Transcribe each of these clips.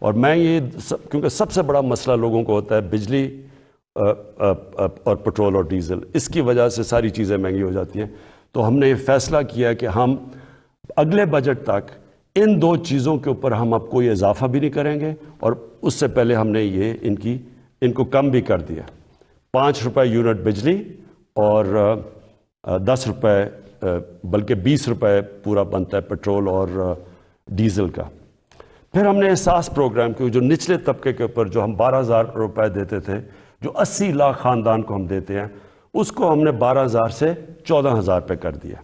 اور میں یہ کیونکہ سب سے بڑا مسئلہ لوگوں کو ہوتا ہے بجلی اور پٹرول اور ڈیزل، اس کی وجہ سے ساری چیزیں مہنگی ہو جاتی ہیں. تو ہم نے یہ فیصلہ کیا کہ ہم اگلے بجٹ تک ان دو چیزوں کے اوپر ہم اب کوئی اضافہ بھی نہیں کریں گے، اور اس سے پہلے ہم نے یہ ان کو کم بھی کر دیا. 5 روپے یونٹ بجلی اور 10 روپے بلکہ 20 روپے پورا بنتا ہے پٹرول اور ڈیزل کا. پھر ہم نے احساس پروگرام کی جو نچلے طبقے کے اوپر جو ہم 12,000 روپے دیتے تھے، جو 80 لاکھ خاندان کو ہم دیتے ہیں، اس کو ہم نے 12,000 سے 14,000 پہ کر دیا.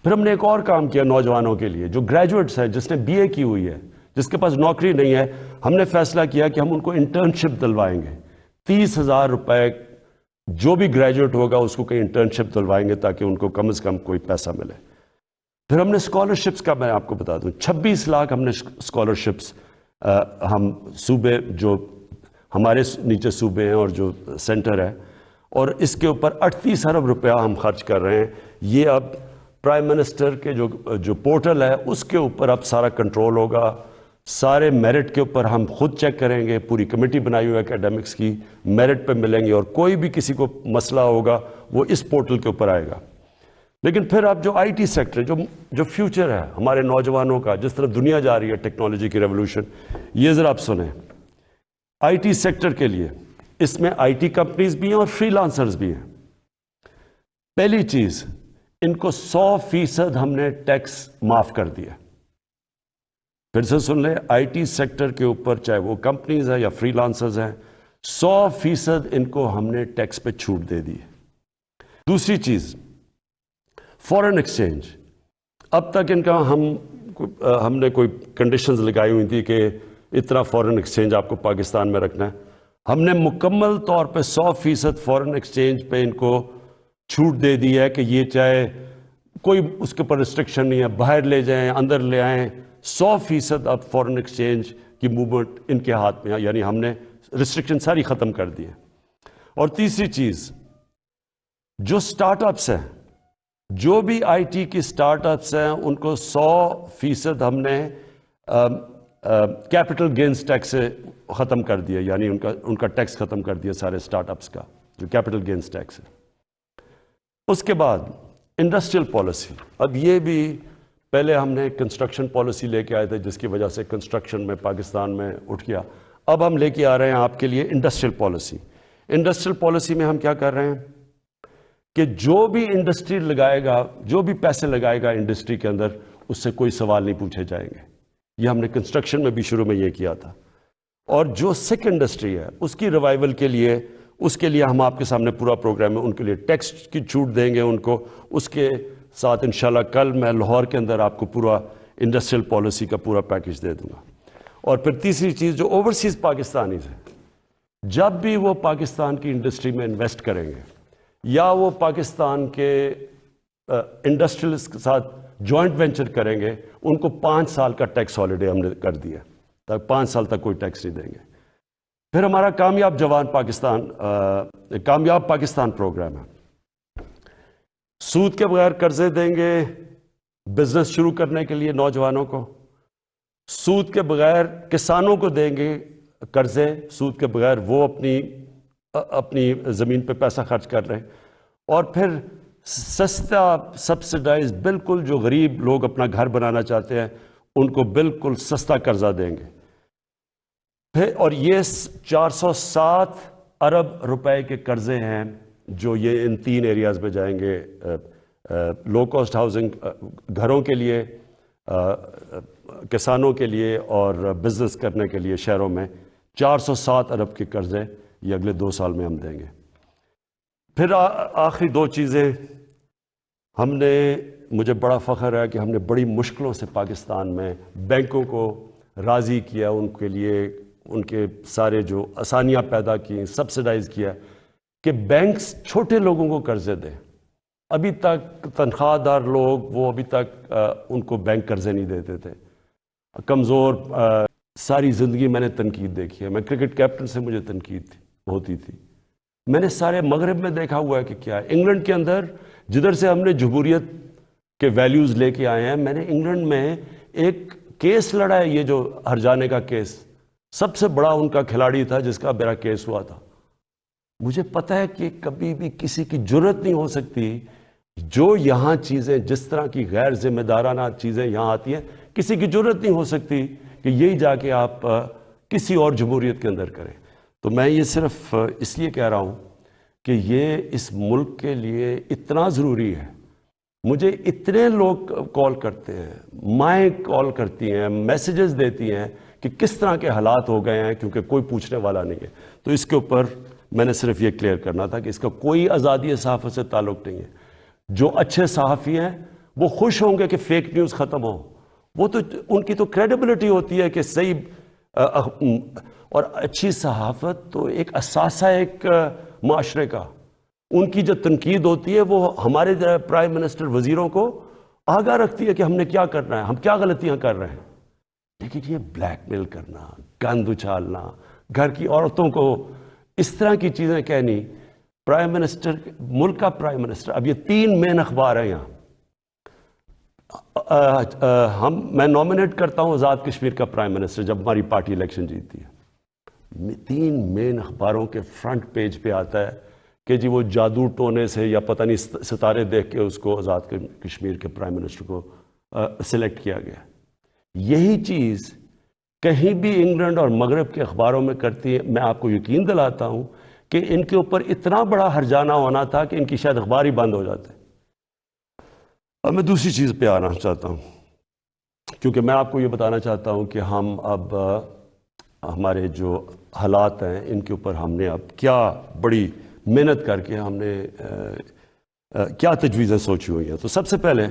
پھر ہم نے ایک اور کام کیا نوجوانوں کے لیے جو گریجویٹس ہیں، جس نے بی اے کی ہوئی ہے، جس کے پاس نوکری نہیں ہے. ہم نے فیصلہ کیا کہ ہم ان کو انٹرنشپ دلوائیں گے. 30,000 روپے جو بھی گریجویٹ ہوگا اس کو کہیں انٹرنشپ دلوائیں گے تاکہ ان کو کم از کم کوئی پیسہ ملے. پھر ہم نے اسکالرشپس کا میں آپ کو بتا دوں 26 لاکھ ہم نے اسکالرشپس ہم صوبے جو ہمارے نیچے صوبے ہیں اور جو سینٹر ہے، اور اس کے اوپر 38 ارب روپیہ ہم خرچ کر رہے ہیں. یہ اب پرائم منسٹر کے جو پورٹل ہے اس کے اوپر اب سارا کنٹرول ہوگا. سارے میرٹ کے اوپر ہم خود چیک کریں گے، پوری کمیٹی بنائی ہوئی ہے اکیڈمکس کی، میرٹ پہ ملیں گے، اور کوئی بھی کسی کو مسئلہ ہوگا وہ اس پورٹل کے اوپر آئے گا. لیکن پھر اب جو آئی ٹی سیکٹر جو فیوچر ہے ہمارے نوجوانوں کا، جس طرف دنیا جا رہی ہے ٹیکنالوجی کی ریولوشن، یہ ذرا آپ سنیں. آئی ٹی سیکٹر کے لیے اس میں آئی ٹی کمپنیز بھی ہیں اور فری لانسرز بھی ہیں. پہلی چیز، ان کو 100% ہم نے ٹیکس معاف کر دیا. پھر سے سن لیں، آئی ٹی سیکٹر کے اوپر چاہے وہ کمپنیز ہیں یا فری لانسرز ہیں، 100% ان کو ہم نے ٹیکس پہ چھوٹ دے دی. دوسری چیز، فورن ایکسچینج. اب تک ان کا ہم نے کوئی کنڈیشنز لگائی ہوئی تھی کہ اتنا فورن ایکسچینج آپ کو پاکستان میں رکھنا ہے. ہم نے مکمل طور پہ 100% فورن ایکسچینج پہ ان کو چھوٹ دے دی ہے کہ یہ چاہے کوئی اس کے اوپر ریسٹرکشن نہیں ہے، باہر لے جائیں اندر لے آئیں، 100% اب فورن ایکسچینج کی موومنٹ ان کے ہاتھ میں ہے. یعنی ہم نے ریسٹرکشن ساری ختم کر دی ہے. اور تیسری چیز، جو سٹارٹ اپس ہیں، جو بھی آئی ٹی کی سٹارٹ اپس ہیں، ان کو 100% ہم نے کیپٹل گینز ٹیکس سے ختم کر دیا. یعنی ان کا ٹیکس ختم کر دیا سارے سٹارٹ اپس کا، جو کیپٹل گینز ٹیکس ہے. اس کے بعد انڈسٹریل پالیسی. اب یہ بھی پہلے ہم نے کنسٹرکشن پالیسی لے کے آئے تھے جس کی وجہ سے کنسٹرکشن میں پاکستان میں اٹھ گیا. اب ہم لے کے آ رہے ہیں آپ کے لیے انڈسٹریل پالیسی. انڈسٹریل پالیسی میں ہم کیا کر رہے ہیں کہ جو بھی انڈسٹری لگائے گا، جو بھی پیسے لگائے گا انڈسٹری کے اندر، اس سے کوئی سوال نہیں پوچھے جائیں گے. یہ ہم نے کنسٹرکشن میں بھی شروع میں یہ کیا تھا. اور جو سکھ انڈسٹری ہے اس کی ریوائول کے لیے ہم آپ کے سامنے پورا پروگرام ہے. ان کے لیے ٹیکس کی چھوٹ دیں گے ان کو. اس کے ساتھ انشاءاللہ کل میں لاہور کے اندر آپ کو پورا انڈسٹریل پالیسی کا پورا پیکج دے دوں گا. اور پھر تیسری چیز، جو اوورسیز پاکستانیز ہیں، جب بھی وہ پاکستان کی انڈسٹری میں انویسٹ کریں گے یا وہ پاکستان کے انڈسٹریلس کے ساتھ جوائنٹ وینچر کریں گے، ان کو 5 سال کا ٹیکس ہالیڈے ہم نے کر دیا، تاکہ 5 سال تک کوئی ٹیکس نہیں دیں گے. پھر ہمارا کامیاب پاکستان پروگرام ہے. سود کے بغیر قرضے دیں گے بزنس شروع کرنے کے لیے نوجوانوں کو. سود کے بغیر کسانوں کو دیں گے قرضے، سود کے بغیر وہ اپنی زمین پہ پیسہ خرچ کر رہے ہیں. اور پھر سستا سبسڈائز، بالکل جو غریب لوگ اپنا گھر بنانا چاہتے ہیں ان کو بالکل سستا قرضہ دیں گے. پھر اور یہ 407 ارب روپے کے قرضے ہیں جو یہ ان 3 ایریاز میں جائیں گے. لو کاسٹ ہاؤسنگ، گھروں کے لیے، کسانوں کے لیے اور بزنس کرنے کے لیے شہروں میں 407 ارب کے قرضے یہ اگلے 2 سال میں ہم دیں گے. پھر آخری 2 چیزیں مجھے بڑا فخر ہے کہ ہم نے بڑی مشکلوں سے پاکستان میں بینکوں کو راضی کیا، ان کے لیے ان کے سارے جو آسانیاں پیدا کی، سبسڈائز کیا کہ بینکس چھوٹے لوگوں کو قرضے دیں. ابھی تک تنخواہ دار لوگ وہ ابھی تک ان کو بینک قرضے نہیں دیتے تھے، کمزور. ساری زندگی میں نے تنقید دیکھی ہے. میں کرکٹ کیپٹن سے مجھے تنقید ہوتی تھی. میں نے سارے مغرب میں دیکھا ہوا ہے کہ کیا ہے. انگلینڈ کے اندر جدھر سے ہم نے جمہوریت کے ویلیوز لے کے آئے ہیں، میں نے انگلینڈ میں ایک کیس لڑا ہے، یہ جو ہرجانے کا کیس. سب سے بڑا ان کا کھلاڑی تھا جس کا میرا کیس ہوا تھا. مجھے پتا ہے کہ کبھی بھی کسی کی جرت نہیں ہو سکتی جو یہاں چیزیں جس طرح کی غیر ذمہ دارانہ چیزیں یہاں آتی ہیں, کسی کی جرت نہیں ہو سکتی کہ یہی جا کے آپ کسی اور جمہوریت کے اندر کریں. تو میں یہ صرف اس لیے کہہ رہا ہوں کہ یہ اس ملک کے لیے اتنا ضروری ہے. مجھے اتنے لوگ کال کرتے ہیں, مائیں کال کرتی ہیں, میسیجز دیتی ہیں کہ کس طرح کے حالات ہو گئے ہیں, کیونکہ کوئی پوچھنے والا نہیں ہے. تو اس کے اوپر میں نے صرف یہ کلیئر کرنا تھا کہ اس کا کوئی آزادی صحافت سے تعلق نہیں ہے. جو اچھے صحافی ہیں وہ خوش ہوں گے کہ فیک نیوز ختم ہو. وہ تو ان کی تو کریڈیبلٹی ہوتی ہے کہ صحیح, اور اچھی صحافت تو ایک اثاثہ ایک معاشرے کا. ان کی جو تنقید ہوتی ہے وہ ہمارے پرائم منسٹر وزیروں کو آگاہ رکھتی ہے کہ ہم نے کیا کرنا ہے, ہم کیا غلطیاں کر رہے ہیں. لیکن یہ بلیک میل کرنا, گند اچھالنا, گھر کی عورتوں کو اس طرح کی چیزیں کہنی, پرائم منسٹر, ملک کا پرائم منسٹر, اب یہ 3 مین اخبار ہیں یہاں. میں نومینیٹ کرتا ہوں آزاد کشمیر کا پرائم منسٹر جب ہماری پارٹی الیکشن جیتتی ہے. 3 مین اخباروں کے فرنٹ پیج پہ آتا ہے کہ جی وہ جادو ٹونے سے یا پتہ نہیں ستارے دیکھ کے اس کو آزاد کشمیر کے پرائم منسٹر کو سلیکٹ کیا گیا. یہی چیز کہیں بھی انگلینڈ اور مغرب کے اخباروں میں کرتی ہے. میں آپ کو یقین دلاتا ہوں کہ ان کے اوپر اتنا بڑا ہرجانہ ہونا تھا کہ ان کی شاید اخبار ہی بند ہو جاتے. اب میں دوسری چیز پہ آنا چاہتا ہوں, کیونکہ میں آپ کو یہ بتانا چاہتا ہوں کہ ہم اب ہمارے جو حالات ہیں ان کے اوپر ہم نے اب کیا بڑی محنت کر کے ہم نے کیا تجویزیں سوچی ہوئی ہیں. تو سب سے پہلے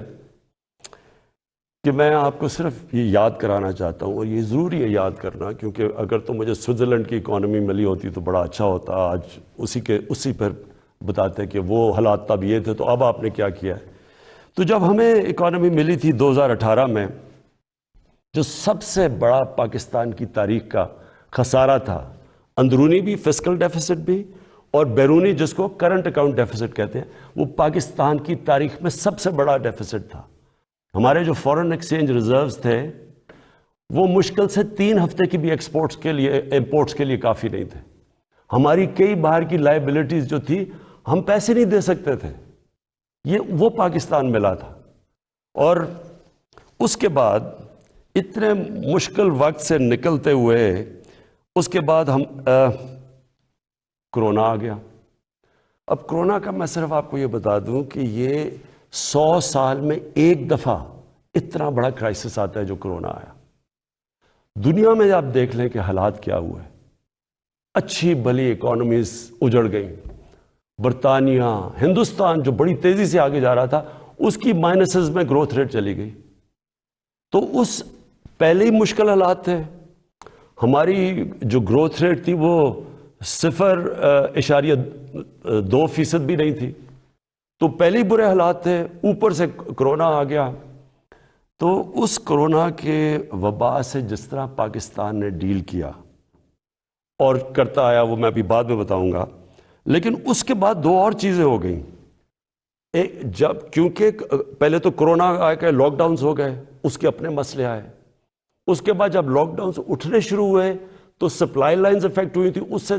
کہ میں آپ کو صرف یہ یاد کرانا چاہتا ہوں, اور یہ ضروری ہے یاد کرنا, کیونکہ اگر تو مجھے سوئٹزرلینڈ کی اکانومی ملی ہوتی تو بڑا اچھا ہوتا. آج اسی پر بتاتے کہ وہ حالات تب یہ تھے تو اب آپ نے کیا کیا ہے. تو جب ہمیں اکانومی ملی تھی 2018 میں, جو سب سے بڑا پاکستان کی تاریخ کا خسارہ تھا, اندرونی بھی فسکل ڈیفیسٹ بھی اور بیرونی جس کو کرنٹ اکاؤنٹ ڈیفیسٹ کہتے ہیں, وہ پاکستان کی تاریخ میں سب سے بڑا ڈیفیسٹ تھا. ہمارے جو فورن ایکسچینج ریزروز تھے وہ مشکل سے 3 ہفتے کی بھی امپورٹس کے لیے کافی نہیں تھے. ہماری کئی باہر کی لائبلٹیز جو تھی ہم پیسے نہیں دے سکتے تھے. وہ پاکستان ملا تھا. اور اس کے بعد اتنے مشکل وقت سے نکلتے ہوئے اس کے بعد ہم کرونا آ گیا. اب کرونا کا میں صرف آپ کو یہ بتا دوں کہ یہ 100 سال میں ایک دفعہ اتنا بڑا کرائسس آتا ہے جو کرونا آیا. دنیا میں آپ دیکھ لیں کہ حالات کیا ہوئے. اچھی بھلی اکانومیز اجڑ گئیں. برطانیہ, ہندوستان جو بڑی تیزی سے آگے جا رہا تھا اس کی مائنسز میں گروتھ ریٹ چلی گئی. تو اس پہلے ہی مشکل حالات تھے. ہماری جو گروتھ ریٹ تھی وہ 0.2% بھی نہیں تھی. تو پہلے ہی برے حالات تھے, اوپر سے کرونا آ گیا. تو اس کرونا کے وبا سے جس طرح پاکستان نے ڈیل کیا اور کرتا آیا وہ میں ابھی بعد میں بتاؤں گا. لیکن اس کے بعد 2 اور چیزیں ہو گئیں. کیونکہ پہلے تو کرونا آ کے لاک ڈاؤنز ہو گئے, اس کے اپنے مسئلے آئے. اس کے بعد جب لاک ڈاؤنز اٹھنے شروع ہوئے تو سپلائی لائنز افیکٹ ہوئی تھی. اس سے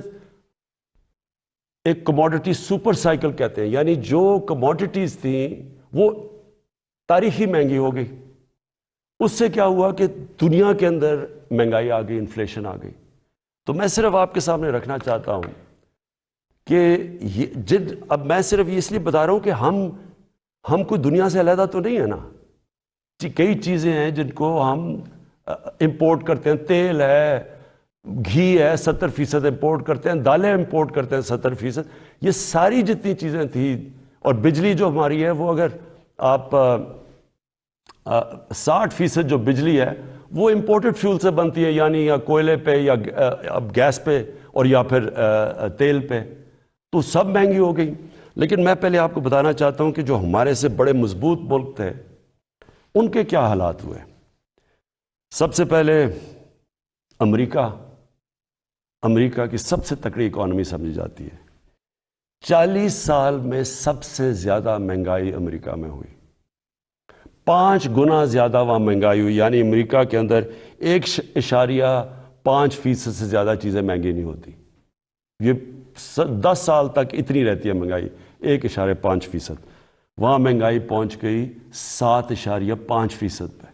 ایک کموڈٹی سپر سائیکل کہتے ہیں, یعنی جو کموڈٹیز تھیں وہ تاریخی مہنگی ہو گئی. اس سے کیا ہوا کہ دنیا کے اندر مہنگائی آ گئی, انفلیشن آ گئی. تو میں صرف آپ کے سامنے رکھنا چاہتا ہوں کہ اب میں صرف یہ اس لیے بتا رہا ہوں کہ ہم کوئی دنیا سے علیحدہ تو نہیں ہے نا. کئی چیزیں ہیں جن کو ہم امپورٹ کرتے ہیں. تیل ہے, گھی ہے, 70% امپورٹ کرتے ہیں. دالیں امپورٹ کرتے ہیں 70%. یہ ساری جتنی چیزیں تھیں, اور بجلی جو ہماری ہے وہ اگر آپ 60% جو بجلی ہے وہ امپورٹڈ فیول سے بنتی ہے, یعنی یا کوئلے پہ یا اب گیس پہ اور یا پھر تیل پہ. تو سب مہنگی ہو گئی. لیکن میں پہلے آپ کو بتانا چاہتا ہوں کہ جو ہمارے سے بڑے مضبوط ملک تھے ان کے کیا حالات ہوئے. سب سے پہلے امریکہ کی سب سے تکڑی اکانومی سمجھی جاتی ہے. 40 سال میں سب سے زیادہ مہنگائی امریکہ میں ہوئی. 5 گنا زیادہ وہاں مہنگائی ہوئی. یعنی امریکہ کے اندر 5% سے زیادہ چیزیں مہنگی نہیں ہوتی. یہ 10 سال تک اتنی رہتی ہے مہنگائی 1.5%. وہاں مہنگائی پہنچ گئی 7.5% پہ.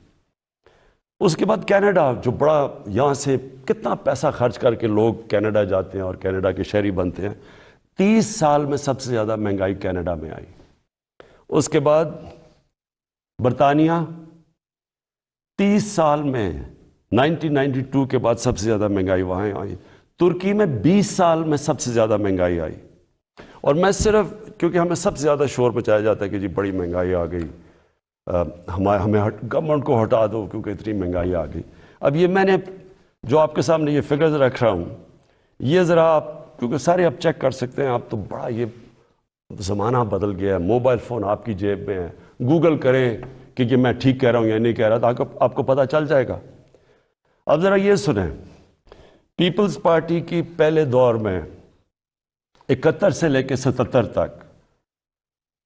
اس کے بعد کینیڈا جو بڑا، یہاں سے کتنا پیسہ خرچ کر کے لوگ کینیڈا جاتے ہیں اور کینیڈا کے شہری بنتے ہیں، 30 سال میں سب سے زیادہ مہنگائی کینیڈا میں آئی. اس کے بعد برطانیہ 30 سال میں 1992 کے بعد سب سے زیادہ مہنگائی وہاں آئی. ترکی میں 20 سال میں سب سے زیادہ مہنگائی آئی. اور میں صرف کیونکہ ہمیں سب سے زیادہ شور مچایا جاتا ہے کہ جی بڑی مہنگائی آ گئی، ہمیں گورنمنٹ کو ہٹا دو کیونکہ اتنی مہنگائی آ گئی. اب یہ میں نے جو آپ کے سامنے یہ فگرز رکھ رہا ہوں، یہ ذرا آپ کیونکہ سارے آپ چیک کر سکتے ہیں. آپ تو بڑا یہ زمانہ بدل گیا ہے، موبائل فون آپ کی جیب میں ہے، گوگل کریں کہ یہ میں ٹھیک کہہ رہا ہوں یا نہیں کہہ رہا تو آپ کو پتہ چل جائے گا. اب ذرا یہ سنیں، پیپلز پارٹی کی پہلے دور میں 71 سے لے کے 77 تک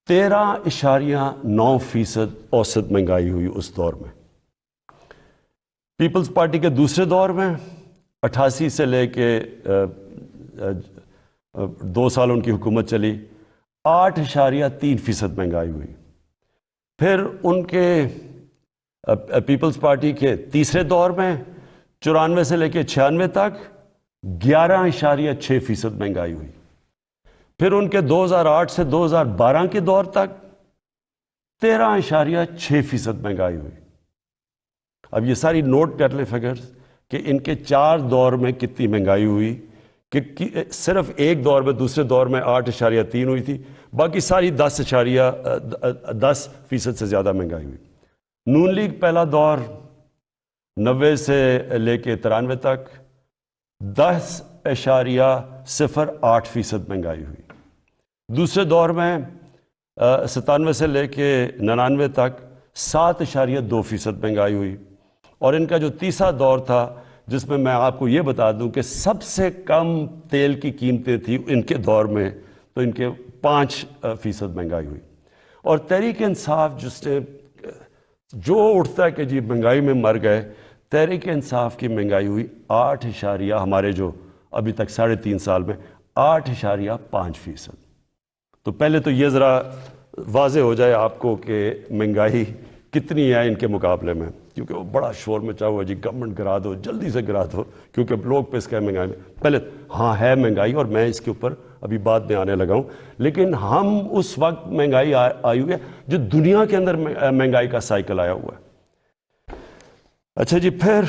13.9% اوسط مہنگائی ہوئی اس دور میں. پیپلز پارٹی کے دوسرے دور میں 88 سے لے کے 2 سال ان کی حکومت چلی، 8.3% مہنگائی ہوئی. پھر ان کے پیپلز پارٹی کے تیسرے دور میں 94 سے لے کے 96 تک 11.6% مہنگائی ہوئی. پھر ان کے 2008 سے 2012 کے دور تک 13.6% مہنگائی ہوئی. اب یہ ساری نوٹ کر لیں فگرز کہ ان کے 4 دور میں کتنی مہنگائی ہوئی، کہ صرف ایک دور میں دوسرے دور میں 8.3 ہوئی تھی، باقی ساری 10% سے زیادہ مہنگائی ہوئی. نون لیگ پہلا دور 90 سے لے کے 93 تک 10.08% مہنگائی ہوئی. دوسرے دور میں 97 سے لے کے 99 تک 7.2% مہنگائی ہوئی. اور ان کا جو تیسرا دور تھا جس میں آپ کو یہ بتا دوں کہ سب سے کم تیل کی قیمتیں تھیں ان کے دور میں، تو ان کے 5% مہنگائی ہوئی. اور تحریک انصاف جس نے جو اٹھتا ہے کہ جی مہنگائی میں مر گئے، تحریک انصاف کی مہنگائی ہوئی 8 ہمارے جو ابھی تک 3.5 سال میں 8.5%. تو پہلے تو یہ ذرا واضح ہو جائے آپ کو کہ مہنگائی کتنی ہے ان کے مقابلے میں، کیونکہ وہ بڑا شور مچا ہوا جی گورنمنٹ گرا دو، جلدی سے گرا دو، کیونکہ لوگ پس گئے مہنگائی میں. پہلے ہاں ہے مہنگائی اور میں اس کے اوپر ابھی بعد میں آنے لگا ہوں، لیکن ہم اس وقت مہنگائی آئی ہوئی ہے جو دنیا کے اندر مہنگائی کا سائیکل آیا ہوا ہے. اچھا جی، پھر